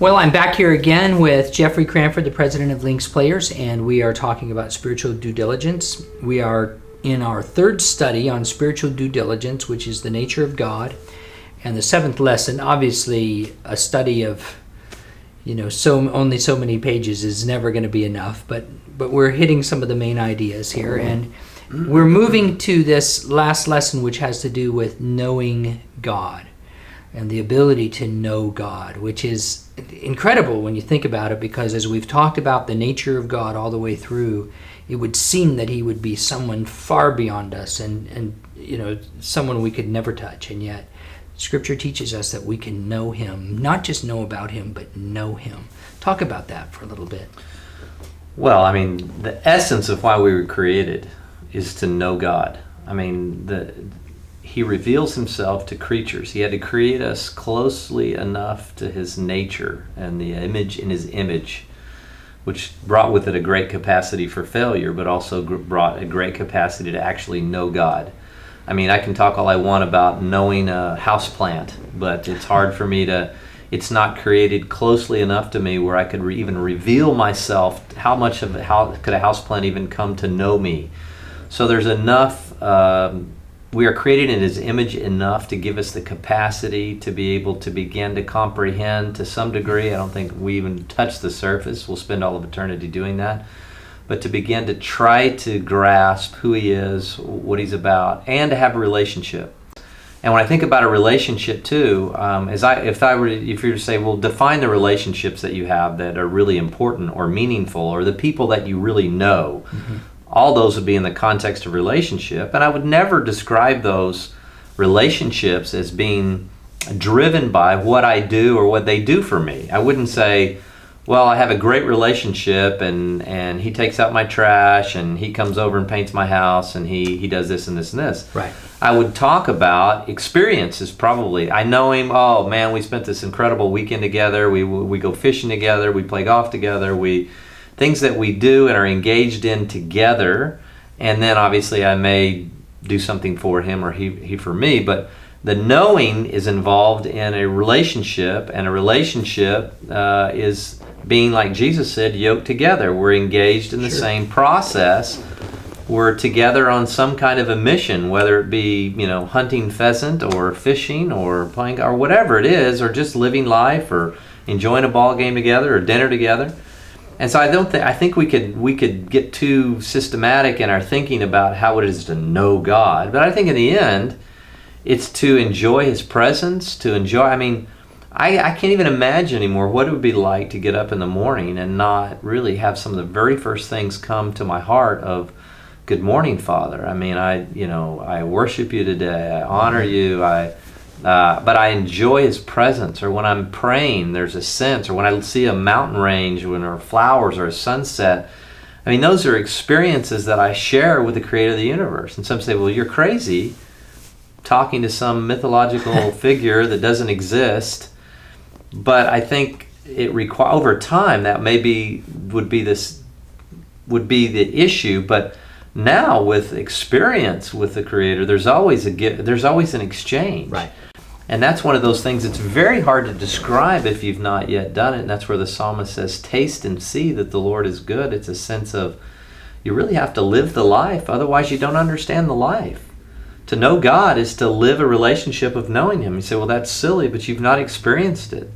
Well, I'm back here again with Jeffrey Cranford, the president of Lynx Players, and we are talking about spiritual due diligence. We are in our third study on spiritual due diligence, which is the nature of God. And the seventh lesson, obviously a study of, only so many pages is never going to be enough, but we're hitting some of the main ideas here. And we're moving to this last lesson, which has to do with knowing God and the ability to know God, which is incredible when you think about it, because as we've talked about the nature of God all the way through, it would seem that he would be someone far beyond us and someone we could never touch. And yet Scripture teaches us that we can know him, not just know about him, but know him. Talk about that for a little bit. Well, the essence of why we were created is to know God. He reveals himself to creatures. He had to create us closely enough to his nature and the image in his image, which brought with it a great capacity for failure, but also brought a great capacity to actually know God. I can talk all I want about knowing a houseplant, but it's hard for me it's not created closely enough to me where I could even reveal myself. How could a houseplant even come to know me? So there's enough. We are created in his image enough to give us the capacity to be able to begin to comprehend to some degree. I don't think we even touch the surface. We'll spend all of eternity doing that. But to begin to try to grasp who he is, what he's about, and to have a relationship. And when I think about a relationship too, if you were to say, well, define the relationships that you have that are really important or meaningful, or the people that you really know, all those would be in the context of relationship. And I would never describe those relationships as being driven by what I do or what they do for me. I wouldn't say, well, I have a great relationship and he takes out my trash and he comes over and paints my house and he does this and this and this. Right. I would talk about experiences probably. I know him, oh man, we spent this incredible weekend together. We go fishing together, we play golf together, things that we do and are engaged in together. And then obviously I may do something for him or he for me, but the knowing is involved in a relationship, and a relationship is being, like Jesus said, yoked together. We're engaged in the same process. We're together on some kind of a mission, whether it be, hunting pheasant or fishing or playing or whatever it is, or just living life or enjoying a ball game together or dinner together. And so I think we could get too systematic in our thinking about how it is to know God. But I think in the end, it's to enjoy his presence, to enjoy. I can't even imagine anymore what it would be like to get up in the morning and not really have some of the very first things come to my heart of, good morning, Father. I worship you today. I honor you. But I enjoy his presence. Or when I'm praying, there's a sense. Or when I see a mountain range, or flowers, or a sunset. Those are experiences that I share with the Creator of the universe. And some say, well, you're crazy talking to some mythological figure that doesn't exist. But I think it over time that maybe would be the issue. But now with experience with the Creator, there's always an exchange. Right. And that's one of those things that's very hard to describe if you've not yet done it. And that's where the psalmist says, taste and see that the Lord is good. It's a sense of you really have to live the life, otherwise you don't understand the life. To know God is to live a relationship of knowing him. You say, well, that's silly, but you've not experienced it.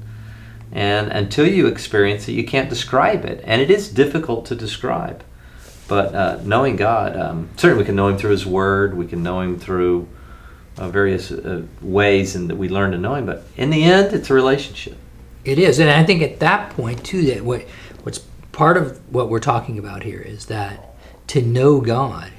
And until you experience it, you can't describe it. And it is difficult to describe. But knowing God, certainly we can know him through his word. We can know him through various ways and that we learn to know him. But in the end, it's a relationship. It is. And I think at that point, too, that what's part of what we're talking about here is that to know God,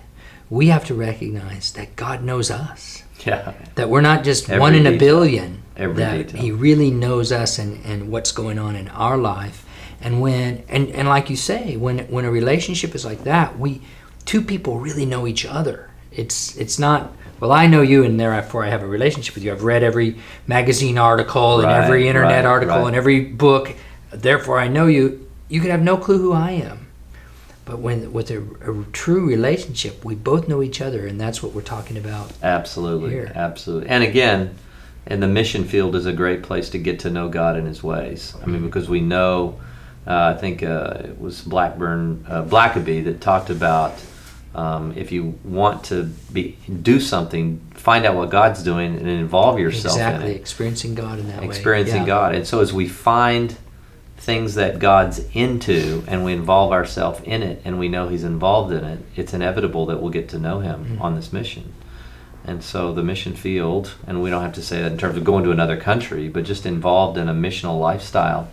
we have to recognize that God knows us. Yeah. That we're not just Every one in a detail. billion. Every that detail. he really knows us and what's going on in our life. And when and like you say, when a relationship is like that, two people really know each other. It's not, well, I know you and therefore I have a relationship with you. I've read every magazine article and every internet article and every book. Therefore I know you. You could have no clue who I am. But with a true relationship, we both know each other, and that's what we're talking about. Absolutely, here. absolutely. And again, And the mission field is a great place to get to know God and His ways. I mean, because we know, I think it was Blackaby that talked about if you want to do something, find out what God's doing and involve yourself in it. Exactly, experiencing God in that way. Experiencing God. And so as we find things that God's into and we involve ourselves in it and we know He's involved in it, it's inevitable that we'll get to know Him on this mission. And so the mission field, and we don't have to say that in terms of going to another country, but just involved in a missional lifestyle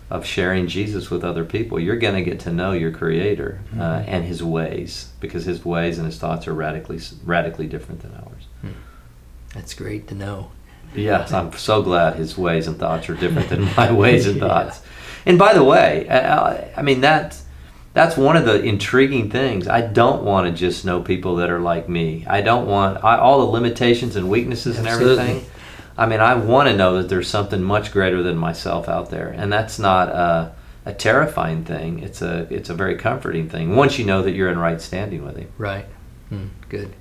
of sharing Jesus with other people, you're going to get to know your Creator and His ways, because His ways and His thoughts are radically different than ours. That's great to know. Yes, I'm so glad His ways and thoughts are different than my ways and thoughts. And by the way, I mean, that's one of the intriguing things. I don't want to just know people that are like me. I don't want all the limitations and weaknesses and everything. I mean, I want to know that there's something much greater than myself out there, and that's not a terrifying thing. It's a very comforting thing once you know that you're in right standing with Him. Right. Good.